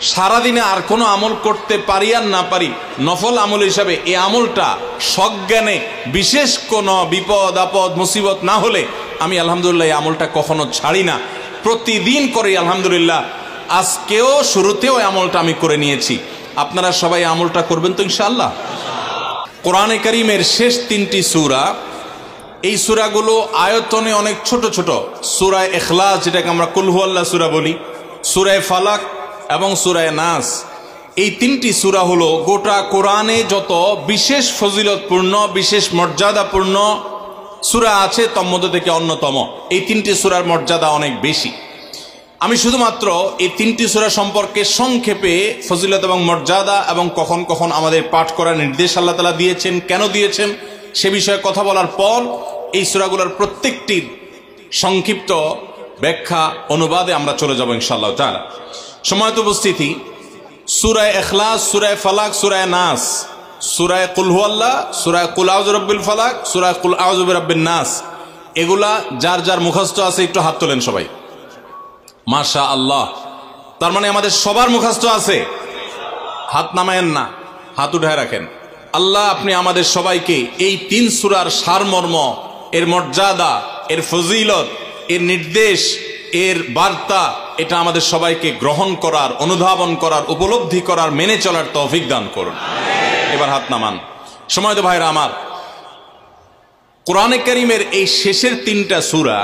সারাদিনে আর কোনো আমল করতে পারি আর না পারি, নফল আমল হিসাবে এই আমলটা সজ্ঞানে বিশেষ কোনো বিপদ আপদ মুসিবত না হলে আমি আলহামদুলিল্লাহ এই আমলটা কখনো ছাড়ি না, প্রতিদিন করি আলহামদুলিল্লাহ। আজকেও শুরুতেও এই আমলটা আমি করে নিয়েছি। আপনারা সবাই আমলটা করবেন তো ইনশাআল্লাহ। কোরআনে কারীমের শেষ 3টি সূরা, এই সূরাগুলো আয়তনে অনেক ছোট ছোট। সূরা ইখলাস, যেটাকে আমরা কুল হুয়াল্লাহ সূরা বলি, সূরা ফালাক এবং সূরা নাস, এই 3টি সূরা হলো গোটা কোরআনে যত বিশেষ ফজিলতপূর্ণ বিশেষ মর্যাদাপূর্ণ সূরা আছে তার মধ্যে থেকে অন্যতম। এই 3টি সূরার মর্যাদা অনেক বেশি। আমি শুধুমাত্র এই 3টি সূরা সম্পর্কে সংক্ষেপে ফজিলত এবং মর্যাদা এবং কখন কখন আমাদের পাঠ করার নির্দেশ আল্লাহ তাআলা দিয়েছেন, কেন দিয়েছেন সে বিষয়ে কথা বলার পর এই সূরাগুলোর প্রত্যেকটির সংক্ষিপ্ত ব্যাখ্যা অনুবাদে আমরা চলে যাব ইনশাআল্লাহ তাআলা। সময়ত উপস্থিতি, সূরা ইখলাস, সূরা ফালাক, সূরা নাস, সূরা কুল হুয়াল্লাহ, সূরা কুল আউযু বিরাব্বিল ফালাক, সূরা কুল আউযু বিরাব্বিন নাস, এগুলা যার যার মুখস্থ আছে একটু হাত তোলেন সবাই। মাশাআল্লাহ, তার মানে আমাদের সবার মুখস্থ আছে। হাত নামায়েন না, হাত উঠায় রাখেন। আল্লাহ আপনি আমাদের সবাইকে এই 3 সূরার সারমর্ম, এর মর্যাদা, এর ফজিলত, এর নির্দেশ, এর বার্তা, এটা আমাদের সবাইকে গ্রহণ করার, অনুধাবন করার, উপলব্ধি করার, মেনে চলার তৌফিক দান করুন। এবার হাত নামান। সময়ত ভাইরা আমার, কোরআনে কারীমের এই শেষের 3টা সূরা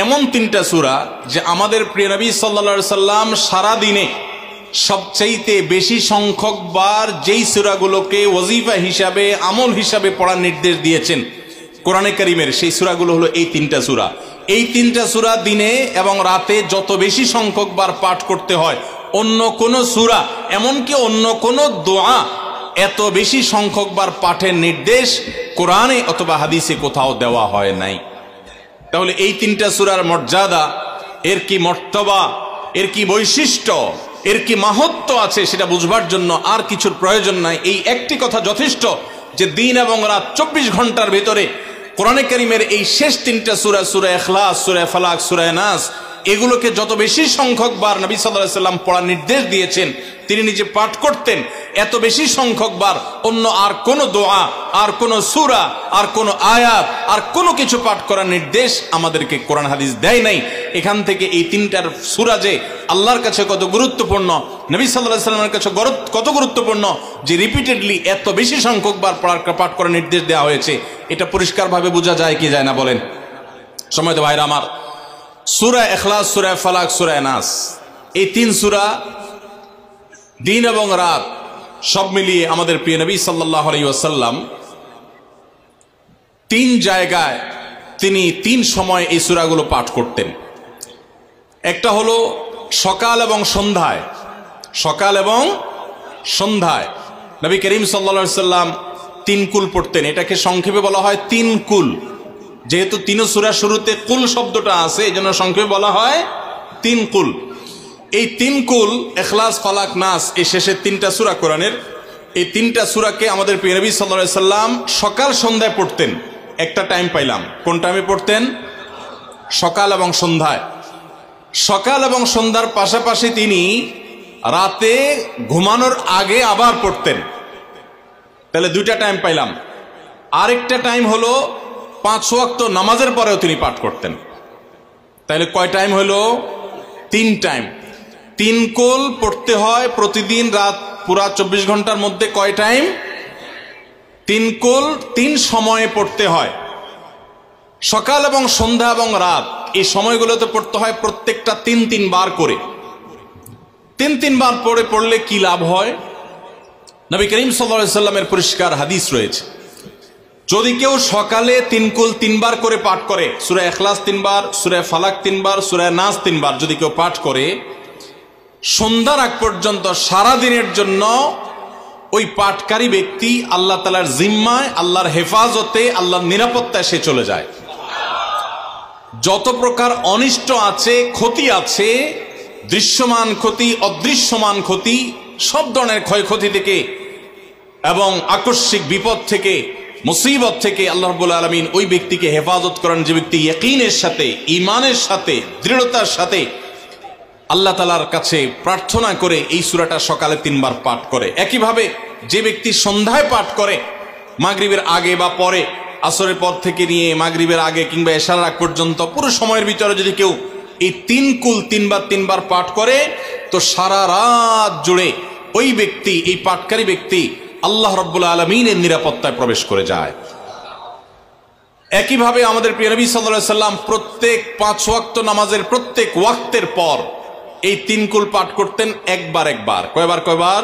এমন 3টা সূরা যে আমাদের প্রিয় নবী সাল্লাল্লাহু আলাইহি সাল্লাম সারা দিনে সবচাইতে বেশি সংখ্যক বার যেই সূরাগুলোকে ওয়াজিফা হিসাবে, আমল হিসাবে পড়ার নির্দেশ দিয়েছেন কোরআনে কারীমের, সেই সূরাগুলো হলো এই 3টা সূরা। এই 3টা সূরা দিনে এবং রাতে যত বেশি সংখ্যক বার পাঠ করতে হয়, অন্য কোন সূরা এমনকি অন্য কোন দোয়া এত বেশি সংখ্যক বার পাঠের নির্দেশ কোরআনে অথবা হাদিসে কোথাও দেওয়া হয় নাই। তাহলে এই 3টা সূরার মর্যাদা, এর কি মর্তবা, এর কি বৈশিষ্ট্য, এর কি মাহাত্ম্য আছে সেটা বুঝবার জন্য আর কিছুর প্রয়োজন নাই। এই একটি কথা যথেষ্ট যে দিন এবং রাত 24 ঘন্টার ভিতরে কোরআনে কারীমের এই শেষ 3টা সূরা, সূরা ইখলাস, সূরা ফালাক, সূরা নাস, এগুলোকে যত বেশি সংখ্যক বার নবী সাল্লাল্লাহু আলাইহি সাল্লাম পড়ার নির্দেশ দিয়েছেন, তিনি নিজে পাঠ করতেন, এত বেশি সংখ্যক বার অন্য আর কোন দোয়া, আর কোন সূরা, আর কোন আয়াত, আর কোনো কিছু পাঠ করার নির্দেশ আমাদেরকে কোরআন হাদিস দেয় নাই। এখান থেকে এই 3টার সূরা যে আল্লাহর কাছে কত গুরুত্বপূর্ণ, নবী সাল্লাল্লাহু আলাইহি সাল্লামের কাছে কত গুরুত্বপূর্ণ যে রিপিটেডলি এত বেশি সংখ্যক বার পাঠ করার নির্দেশ দেওয়া হয়েছে, এটা পরিষ্কারভাবে বোঝা যায় কি যায় না বলেন? সময়ত ভাইরা আমার, সূরা ইখলাস, সূরা ফালাক, সূরা নাস, এই 3 সূরা দিন এবং রাত সব মিলিয়ে আমাদের প্রিয় নবী সাল্লাল্লাহু আলাইহি ওয়াসাল্লাম 3 জায়গায় তিনি 3 সময় এই সূরাগুলো পাঠ করতেন। একটা হলো সকাল এবং সন্ধ্যায়। সকাল এবং সন্ধ্যায় নবী করিম সাল্লাল্লাহু আলাইহি ওয়াসাল্লাম 3 কুল পড়তেন। এটাকে সংক্ষেপে বলা হয় 3 কুল। যেহেতু 3 সূরার শুরুতে কুল শব্দটা আছে, এজন্য সংক্ষেপে বলা হয় 3 কুল। এই 3 কুল ইখলাস, ফালাক, নাস, এই শেষের 3টা সূরা কোরআনের, এই 3টা সূরাকে আমাদের প্রিয় নবী সাল্লাল্লাহু আলাইহি ওয়াসাল্লাম সকাল সন্ধ্যায় পড়তেন। একটা টাইম পাইলাম, কোন টাইমে পড়তেন? সকাল এবং সন্ধ্যায়। সকাল এবং সন্ধ্যার পাশাপাশি তিনি রাতে ঘুমানোর আগে আবার পড়তেন। তাহলে 2টা টাইম পাইলাম। আরেকটা টাইম হলো 5 ওয়াক্ত নামাজের পরেও তিনি পাঠ করতেন। তাহলে কয় টাইম হলো? 3 টাইম। 3 কুল পড়তে হয় প্রতিদিন রাত পুরা 24 ঘন্টার মধ্যে। কয় টাইম? 3 কুল 3 সময়ে পড়তে হয়। সকাল এবং সন্ধ্যা এবং রাত এই সময়গুলোতে পড়তে হয় প্রত্যেকটা 3 বার করে। 3 বার পড়লে কি লাভ হয়? নবী করিম সাল্লাল্লাহু আলাইহি ওয়াসাল্লামের পরিষ্কার হাদিস রয়েছে, যদি কেউ সকালে 3 কুল 3 বার করে পাঠ করে, সূরা ইখলাস 3 বার, সূরা ফালাক 3 বার, সূরা নাস 3 বার যদি কেউ পাঠ করে, সন্ধ্যার আগ পর্যন্ত সারা দিনের জন্য ওই পাঠকারী ব্যক্তি আল্লাহ তাআলার জিম্মায়, আল্লাহর হেফাজতে, আল্লাহর নিরাপত্তায় সে চলে যায়। যত প্রকার অনিষ্ট আছে, ক্ষতি আছে, দৃশ্যমান ক্ষতি, অদৃশ্যমান ক্ষতি, সব ধরনের ক্ষয়ক্ষতি থেকে এবং আকস্মিক বিপদ থেকে, মুসিবত থেকে আল্লাহ রাব্বুল আলামিন ওই ব্যক্তিকে হেফাজত করেন, যে ব্যক্তি ইয়াকিনের সাথে, ঈমানের সাথে, দৃঢ়তার সাথে আল্লাহ তাআলার কাছে প্রার্থনা করে এই সূরাটা সকালে 3 বার পাঠ করে। একইভাবে যে ব্যক্তি সন্ধ্যায় পাঠ করে, মাগরিবের আগে বা পরে, আসরের পর থেকে নিয়ে মাগরিবের আগে কিংবা এশার আগ পর্যন্ত পুরো সময়ের ভিতরে যদি কেউ এই 3 কুল 3 বার পাঠ করে, তো সারা রাত জুড়ে ওই ব্যক্তি, এই পাঠকারী ব্যক্তি আল্লাহ রাব্বুল আলামিনের নিরাপত্তায় প্রবেশ করে যায়। একইভাবে আমাদের প্রিয় নবী সাল্লাল্লাহু আলাইহি সাল্লাম প্রত্যেক 5 ওয়াক্ত নামাজের প্রত্যেক ওয়াক্তের পর এই 3 কুল পাঠ করতেন একবার। কয়বার?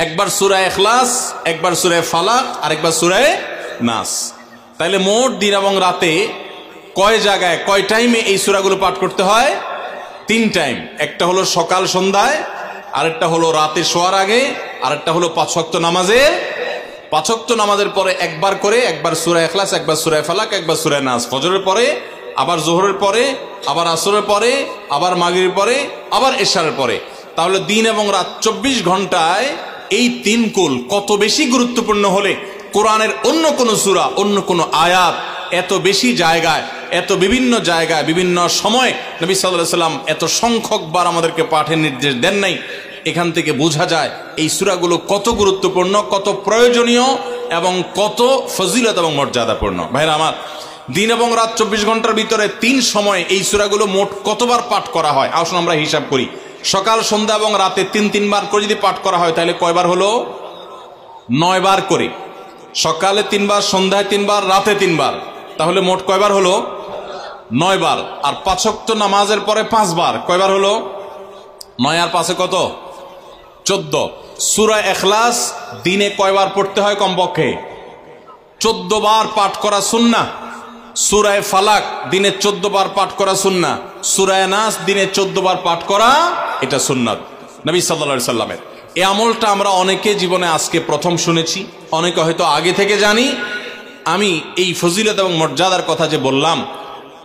একবার সূরা ইখলাস, একবার সূরা ফালাক, আর একবার সূরা নাস। তাইলে মোট দিন এবং রাতে কয় জায়গায়, কয় টাইমে এই সূরাগুলো পাঠ করতে হয়? 3 টাইম। একটা হলো সকাল সন্ধ্যায়, আরেকটা হলো রাতে শোয়ার আগে, আরেকটা হলো 5 ওয়াক্ত নামাজের 5 ওয়াক্ত নামাজের পরে একবার করে, একবার সূরা ইখলাস, একবার সূরা ফালাক, একবার সূরা নাস। ফজরের পরে, আবার যোহরের পরে, আবার আসরের পরে, আবার মাগরিবের পরে, আবার এশারের পরে। তাহলে দিন এবং রাত 24 ঘন্টায় এই 3 কুল কত বেশি গুরুত্বপূর্ণ হলে কোরআনের অন্য কোন সূরা, অন্য কোন আয়াত এত বেশি জায়গায়, এত বিভিন্ন জায়গায়, বিভিন্ন সময় নবী সাল্লাল্লাহু আলাইহি সাল্লাম এত সংখ্যকবার আমাদেরকে পাঠের নির্দেশ দেন নাই। এখান থেকে বোঝা যায় এই সূরাগুলো কত গুরুত্বপূর্ণ, কত প্রয়োজনীয় এবং কত ফজিলত এবং মর্যাদাপূর্ণ। ভাইরা আমার, দিন এবং রাত 24 ঘন্টার ভিতরে 3 সময় এই সূরাগুলো মোট কতবার পাঠ করা হয়? আসুন আমরা হিসাব করি। সকাল, সন্ধ্যা এবং রাতে 3 বার করে যদি পাঠ করা হয়, তাহলে কয়বার হলো? 9 বার করে। সকালে 3 বার, সন্ধ্যায় 3 বার, রাতে 3 বার, তাহলে মোট কয়বার হলো? 9 বার। আর 5 ওয়াক্ত নামাজের পরে 5 বার, কয়বার হলো? 9 আর 5 কত? 14। সূরা ইখলাস দিনে কয়বার পড়তে হয়? কমপক্ষে 14 বার পাঠ করা সুন্নাহ। সূরা ফালাক দিনে 14 বার পাঠ করা সুন্নাহ। সূরা নাস দিনে 14 বার পাঠ করা, এটা সুন্নাত নবী সাল্লাল্লাহু আলাইহি সাল্লামের। এই আমলটা আমরা অনেকে জীবনে আজকে প্রথম শুনেছি, অনেকে হয়তো আগে থেকে জানি। আমি এই ফজিলত এবং মর্যাদার কথা যে বললাম,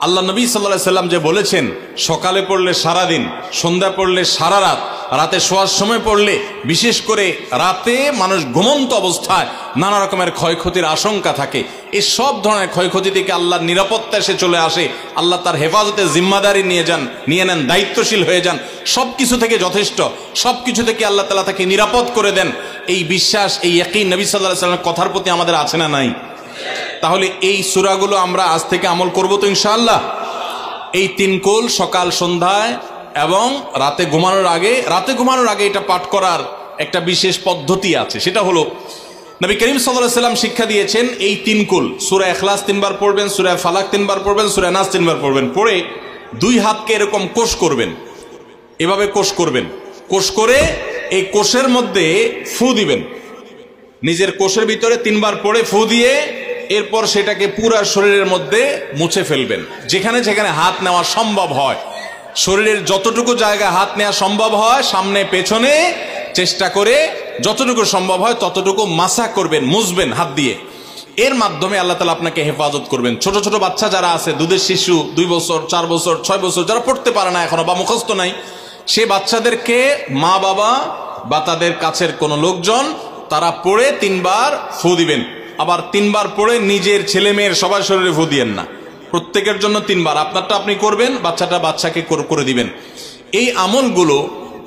আল্লাহ নবী সাল্লাল্লাহু আলাইহি সাল্লাম যে বলেছেন, সকালে পড়লে সারা দিন, সন্ধ্যা পড়লে সারা রাত, রাতে শোয়ার সময় পড়লে, বিশেষ করে রাতে মানুষ ঘুমন্ত অবস্থায় নানা রকমের ক্ষয়ক্ষতির আশঙ্কা থাকে। এই সব ধরনের ক্ষয়ক্ষতি থেকে আল্লাহর নিরাপত্তা এসে চলে আসে। আল্লাহ তার হেফাজতের জিম্মাদারি নিয়ে নেন, দায়িত্বশীল হয়ে যান। সবকিছু থেকে যথেষ্ট, সবকিছু থেকে আল্লাহ তাআলা তাকে নিরাপদ করে দেন। এই বিশ্বাস, এই ইয়াকিন নবী সাল্লাল্লাহু আলাইহি সাল্লামের কথার প্রতি আমাদের আছে না নাই? তাহলে এই সূরাগুলো আমরা আজ থেকে আমল করব তো ইনশাআল্লাহ। এই 3 কুল সকাল সন্ধ্যায় এবং রাতে ঘুমানোর আগে এটা পাঠ করার একটা বিশেষ পদ্ধতি আছে। সেটা হলো নবী করিম সাল্লাল্লাহু আলাইহি সাল্লাম শিক্ষা দিয়েছেন, এই 3 কুল সূরা ইখলাস 3 বার পড়বেন, সূরা ফালাক 3 বার পড়বেন, সূরা নাস 3 বার পড়বেন। পড়ে 2 হাতকে এরকম কোষ করবেন, এভাবে কোষ করবেন। কোষ করে এই কোষের মধ্যে ফু দিবেন। নিজের কোষের ভিতরে 3 বার পড়ে ফু দিয়ে এরপর সেটাকে পুরা শরীরের মধ্যে মুছে ফেলবেন। যেখানে যেখানে হাত নেওয়া সম্ভব হয়, শরীরের যতটুকু জায়গা হাত নেওয়া সম্ভব হয়, সামনে পেছনে চেষ্টা করে যতটুকু সম্ভব হয় ততটুকু মাসা করবেন, মুছবেন হাত দিয়ে। এর মাধ্যমে আল্লাহ তাআলা আপনাকে হেফাজত করবেন। ছোট ছোট বাচ্চা যারা আছে, দুধের শিশু, 2 বছর, 4 বছর, 6 বছর, যারা পড়তে পারে না এখনো বা মুখস্থ নাই, সে বাচ্চাদেরকে মা বাবা বা তাদের কাছের কোনো লোকজন তারা পড়ে 3 বার ফু দিবেন। আবার 3 বার পড়ে নিজের ছেলে মেয়ের সবার শরীরে ফু দিয়েন না, প্রত্যেকের জন্য 3 বার। আপনারটা আপনি করবেন, বাচ্চাকে করে দিবেন। এই আমলগুলো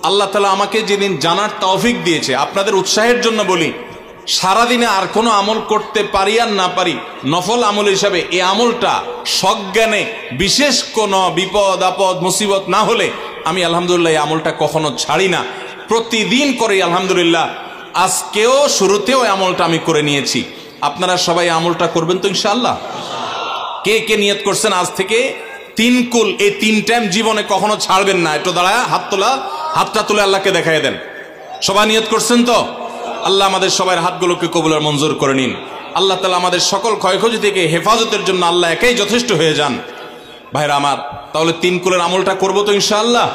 আল্লাহ তাআলা আমাকে যেদিন জানার তৌফিক দিয়েছে, আপনাদের উৎসাহের জন্য বলি, সারাদিনে আর কোনো আমল করতে পারি আর না পারি, নফল আমল হিসাবে এই আমলটা সজ্ঞানে, বিশেষ কোনো বিপদ আপদ মুসিবত না হলে আমি আলহামদুলিল্লাহ এই আমলটা কখনো ছাড়ি না, প্রতিদিন করি আলহামদুলিল্লাহ। আজকেও শুরুতেও আমলটা আমি করে নিয়েছি। আপনারা সবাই আমলটা করবেন তো ইনশাআল্লাহ? কে কে নিয়ত করছেন আজ থেকে 3 কুল এই 3 টাইম জীবনে কখনো ছাড়বেন না? একটু দাঁড়ায় হাতটা তুলে আল্লাহকে দেখাই দেন। সবাই নিয়ত করছেন তো? আল্লাহ আমাদের সবার হাতগুলোকে কবুল আর মঞ্জুর করে নিন। আল্লাহ তাআলা আমাদের সকল ক্ষয়ক্ষতি থেকে হেফাজতের জন্য আল্লাহ একাই যথেষ্ট হয়ে যান। ভাইরা আমার, তাহলে 3 কুলের আমলটা করবো তো ইনশাআল্লাহ?